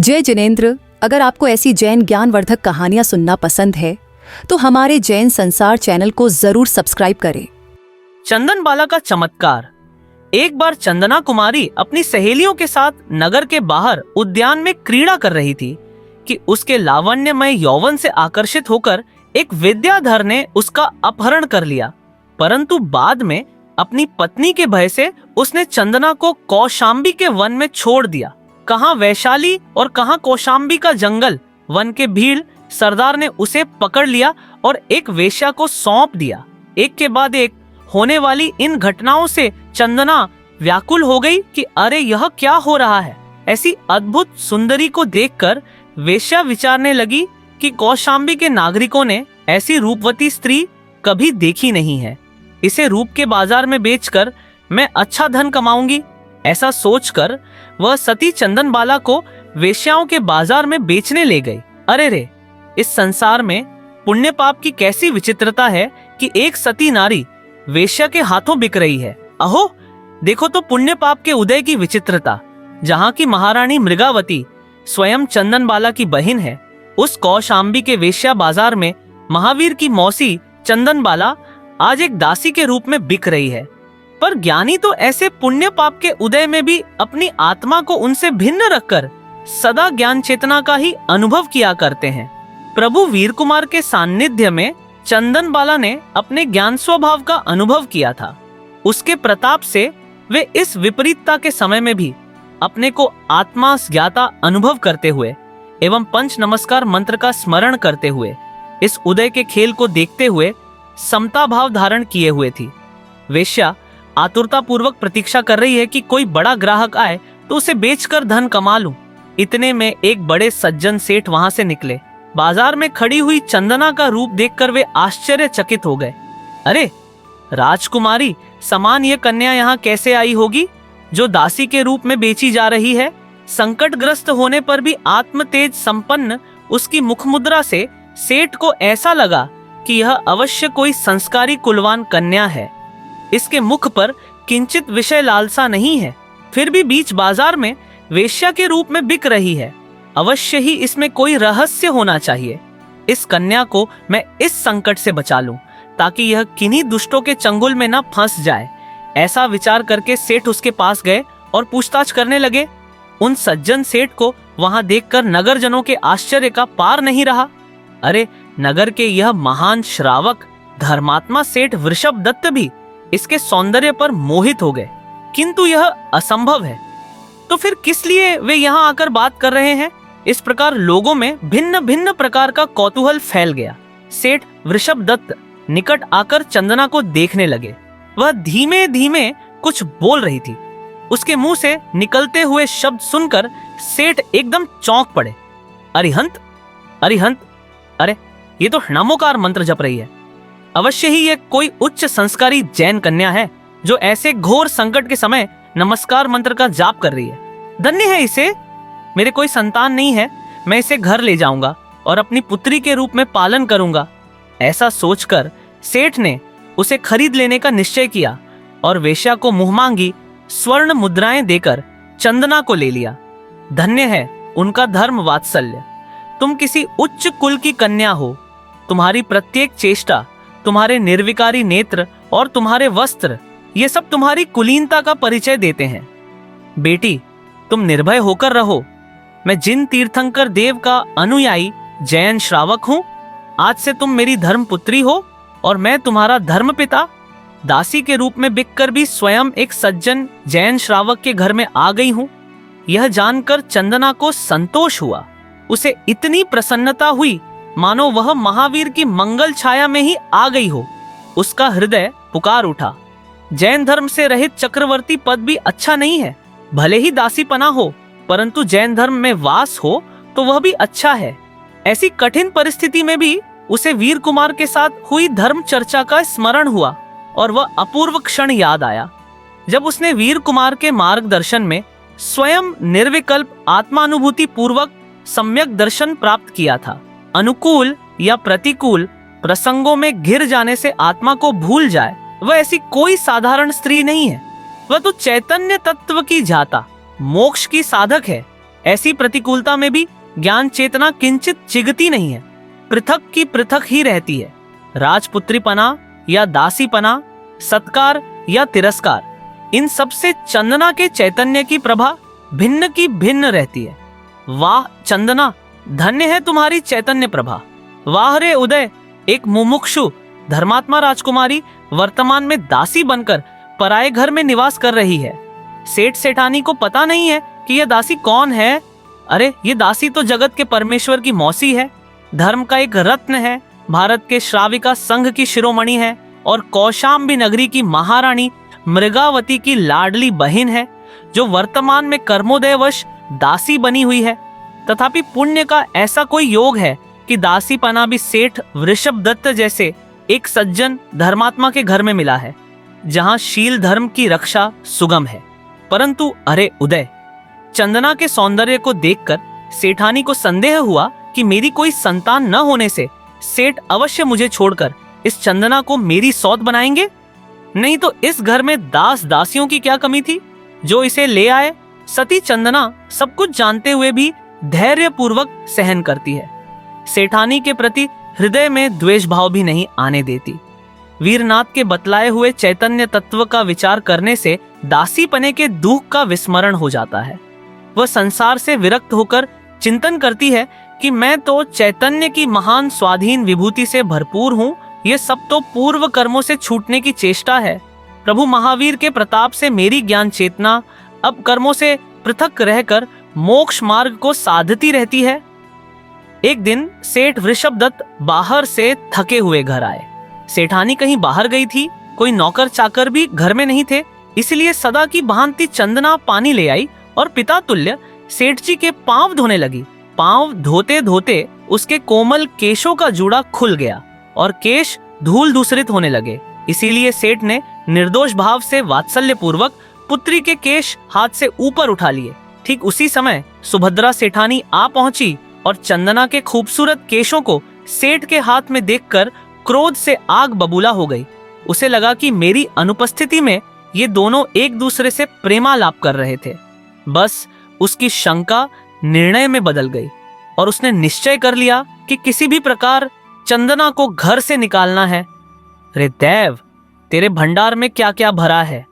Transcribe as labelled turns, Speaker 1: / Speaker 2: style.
Speaker 1: जय जिनेंद्र। अगर आपको ऐसी जैन ज्ञानवर्धक कहानियां सुनना पसंद है तो हमारे जैन संसार चैनल को जरूर सब्सक्राइब करें।
Speaker 2: चंदनबाला का चमत्कार। एक बार चंदना कुमारी अपनी सहेलियों के साथ नगर के बाहर उद्यान में क्रीड़ा कर रही थी कि उसके लावण्यमय यौवन से आकर्षित होकर एक विद्याधर ने उसका अपहरण कर लिया। परंतु बाद में अपनी पत्नी के भय से उसने चंदना को कौशाम्बी के वन में छोड़ दिया। कहाँ वैशाली और कहाँ कौशाम्बी का जंगल, वन के भीड़ सरदार ने उसे पकड़ लिया और एक वेश्या को सौंप दिया। एक के बाद एक होने वाली इन घटनाओं से चंदना व्याकुल हो गई कि अरे यह क्या हो रहा है। ऐसी अद्भुत सुंदरी को देखकर वेश्या विचारने लगी कि कौशाम्बी के नागरिकों ने ऐसी रूपवती स्त्री कभी देखी नहीं है। इसे रूप के बाजार में बेचकर मैं अच्छा धन कमाऊंगी। ऐसा सोचकर वह सती चंदनबाला को वेश्याओं के बाजार में बेचने ले गई। अरे रे, इस संसार में पुण्य पाप की कैसी विचित्रता है कि एक सती नारी वेश्या के हाथों बिक रही है। अहो, देखो तो पुण्य पाप के उदय की विचित्रता। जहाँ की महारानी मृगावती स्वयं चंदनबाला की बहन है, उस कौशाम्बी के वेश्या बाजार में महावीर की मौसी चंदनबाला आज एक दासी के रूप में बिक रही है। पर ज्ञानी तो ऐसे पुण्य पाप के उदय में भी अपनी आत्मा को उनसे भिन्न रखकर सदा ज्ञान चेतना का ही अनुभव किया करते हैं। प्रभु वीर कुमार के सान्निध्य में चंदनबाला ने अपने ज्ञान स्वभाव का अनुभव किया था। उसके प्रताप से वे इस विपरीतता के समय में भी अपने को आत्मा ज्ञाता अनुभव करते हुए एवं पंच नमस्कार मंत्र का स्मरण करते हुए इस उदय के खेल को देखते हुए समता भाव धारण किए हुए थी। वेश्या आतुरता पूर्वक प्रतीक्षा कर रही है कि कोई बड़ा ग्राहक आए तो उसे बेचकर धन कमा लूं। इतने में एक बड़े सज्जन सेठ वहां से निकले। बाजार में खड़ी हुई चंदना का रूप देखकर वे आश्चर्यचकित हो गए। अरे राजकुमारी समान ये कन्या यहाँ कैसे आई होगी जो दासी के रूप में बेची जा रही है। संकटग्रस्त होने पर भी आत्म तेज संपन्न उसकी मुखमुद्रा से सेठ को ऐसा लगा कि यह अवश्य कोई संस्कारी कुलवान कन्या है। इसके मुख पर किंचित विषय लालसा नहीं है, फिर भी बीच बाजार में वेश्या के रूप में बिक रही है। अवश्य ही इसमें कोई रहस्य होना चाहिए। इस कन्या को मैं इस संकट से बचा लूं ताकि यह किन्हीं दुष्टों के चंगुल में न फंस जाए। ऐसा विचार करके सेठ उसके पास गए और पूछताछ करने लगे। उन सज्जन सेठ को वहां देखकर नगरजनों के आश्चर्य का पार नहीं रहा। अरे नगर के यह महान श्रावक धर्मात्मा सेठ वृषभ दत्त भी इसके सौंदर्य पर मोहित हो गए, किंतु यह असंभव है। तो फिर किस लिए वे यहाँ आकर बात कर रहे हैं। इस प्रकार लोगों में भिन्न भिन्न प्रकार का कौतूहल फैल गया। सेठ वृषभ दत्त निकट आकर चंदना को देखने लगे। वह धीमे धीमे कुछ बोल रही थी। उसके मुंह से निकलते हुए शब्द सुनकर सेठ एकदम चौंक पड़े। अरिहंत, अरिहंत, अरे ये तो ह्नमोकार मंत्र जप रही है। अवश्य ही ये कोई उच्च संस्कारी जैन कन्या है जो ऐसे घोर संकट के समय नमस्कार मंत्र का जाप कर रही है। धन्य है इसे। मेरे कोई संतान नहीं है, मैं इसे घर ले जाऊंगा और अपनी पुत्री के रूप में पालन करूंगा। ऐसा सोचकर सेठ ने उसे खरीद लेने का निश्चय किया और वेश्या को मुंहमांगी स्वर्ण मुद्राएं देकर चंदना को ले लिया। धन्य है उनका धर्म वात्सल्य। तुम किसी उच्च कुल की कन्या हो। तुम्हारी प्रत्येक चेष्टा, तुम्हारे निर्विकारी नेत्र और तुम्हारे वस्त्र, ये सब तुम्हारी कुलीनता का परिचय देते हैं। बेटी, तुम निर्भय होकर रहो। मैं जिन तीर्थंकर देव का अनुयायी जैन श्रावक हूँ, आज से तुम मेरी धर्म पुत्री हो और मैं तुम्हारा धर्म पिता। दासी के रूप में बिककर भी स्वयं एक सज्जन जैन श्रावक के घर में आ गई हूँ। यह जानकर चंदना को संतोष हुआ। उसे इतनी प्रसन्नता हुई मानो वह महावीर की मंगल छाया में ही आ गई हो। उसका हृदय पुकार उठा। जैन धर्म से रहित चक्रवर्ती पद भी अच्छा नहीं है। भले ही दासी पना हो, परंतु जैन धर्म में वास हो तो वह भी अच्छा है। ऐसी कठिन परिस्थिति में भी उसे वीर कुमार के साथ हुई धर्म चर्चा का स्मरण हुआ और वह अपूर्व क्षण याद आया जब उसने वीर कुमार के मार्गदर्शन में स्वयं निर्विकल्प आत्मानुभूति पूर्वक सम्यक दर्शन प्राप्त किया था। अनुकूल या प्रतिकूल प्रसंगों में घिर जाने से आत्मा को भूल जाए, वह ऐसी कोई साधारण स्त्री नहीं है। वह तो चैतन्य तत्व की जाता, मोक्ष की साधक है। ऐसी प्रतिकूलता में भी ज्ञान चेतना किंचित चिगती नहीं है, पृथक की पृथक ही रहती है। राजपुत्रीपना या दासीपना, सत्कार या तिरस्कार, इन सब से चंदना के चैतन्य की प्रभा भिन्न की भिन्न रहती है। वाह चंदना, धन्य है तुम्हारी चैतन्य प्रभा। वाह रे उदय, एक मुमुक्षु धर्मात्मा राजकुमारी वर्तमान में दासी बनकर पराये घर में निवास कर रही है। सेठ सेठानी को पता नहीं है कि यह दासी कौन है। अरे ये दासी तो जगत के परमेश्वर की मौसी है, धर्म का एक रत्न है, भारत के श्राविका संघ की शिरोमणि है और कौशाम्बी नगरी की महारानी मृगावती की लाडली बहन है, जो वर्तमान में कर्मोदयवश दासी बनी हुई है। तथापि पुण्य का ऐसा कोई योग है कि दासीपना भी सेठ वृषभ दत्त जैसे एक सज्जन धर्मात्मा के घर में मिला है, जहां शील धर्म की रक्षा सुगम है। परंतु अरे उदय, चंदना के सौंदर्य को देखकर सेठानी को संदेह हुआ कि मेरी कोई संतान न होने से सेठ अवश्य मुझे छोड़कर इस चंदना को मेरी सौत बनाएंगे। नहीं तो इस घर में दास दासियों की क्या कमी थी जो इसे ले आए। सती चंदना सब कुछ जानते हुए भी धैर्य पूर्वक सहन करती है, सेठानी के प्रति हृदय में द्वेष भाव भी नहीं आने देती। वीरनाथ के बतलाए हुए चैतन्य तत्व का विचार करने से दासीपने के दुख का विस्मरण हो जाता है। वह संसार से विरक्त होकर चिंतन करती है कि मैं तो चैतन्य की महान स्वाधीन विभूति से भरपूर हूँ, ये सब तो पूर्व कर्मों से छूटने की चेष्टा है। प्रभु महावीर के प्रताप से मेरी ज्ञान चेतना अब कर्मों से पृथक रहकर मोक्ष मार्ग को साधती रहती है। एक दिन सेठ वृषभदत्त बाहर से थके हुए घर आए। सेठानी कहीं बाहर गई थी, कोई नौकर चाकर भी घर में नहीं थे, इसलिए सदा की भांति चंदना पानी ले आई और पिता तुल्य सेठ जी के पांव धोने लगी। पांव धोते धोते उसके कोमल केशों का जूड़ा खुल गया और केश धूल दूसरित होने लगे। इसीलिए सेठ ने निर्दोष भाव से वात्सल्य पूर्वक पुत्री के केश हाथ से ऊपर उठा लिए। ठीक उसी समय सुभद्रा सेठानी आ पहुंची और चंदना के खूबसूरत केशों को सेठ के हाथ में देखकर क्रोध से आग बबूला हो गई। उसे लगा कि मेरी अनुपस्थिति में ये दोनों एक दूसरे से प्रेमालाप कर रहे थे। बस उसकी शंका निर्णय में बदल गई और उसने निश्चय कर लिया कि किसी भी प्रकार चंदना को घर से निकालना है। रे देव, तेरे भंडार में क्या क्या भरा है।